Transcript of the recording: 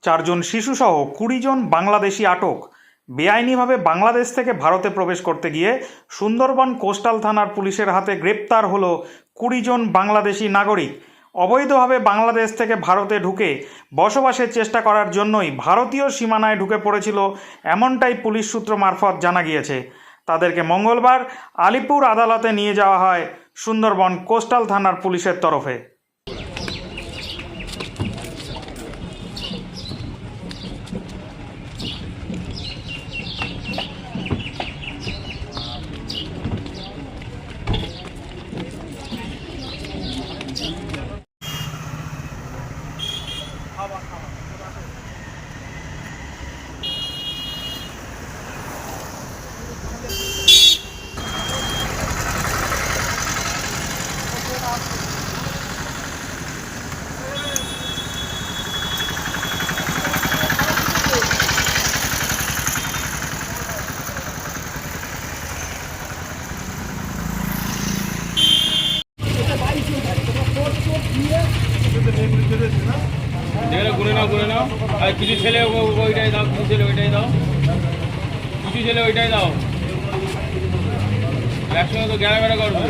4 জন শিশুসহ 20 জন বাংলাদেশি আটক। বেআইনিভাবে বাংলাদেশ থেকে ভারতে প্রবেশ করতে গিয়ে সুন্দরবন কোস্টাল থানার পুলিশের হাতে গ্রেপ্তার হলো 20 জন বাংলাদেশি নাগরিক। অবৈধভাবে বাংলাদেশ থেকে ভারতে ঢুকে বসবাসের চেষ্টা করার জন্যই ভারতীয় সীমানায় ঢুকে পড়েছিল, এমনটাই পুলিশ সূত্র মারফত জানা গিয়েছে। তাদেরকে মঙ্গলবার আলিপুর আদালতে নিয়ে যাওয়া হয় সুন্দরবন কোস্টাল থানার পুলিশের তরফে। গুনে নাও আর কিছু ছেলে ওইটাই দাও, কিছু ছেলে ওইটাই দাও, কিছু ছেলে ওইটাই দাও, একসঙ্গে তো গ্যারা বেড়া করবে।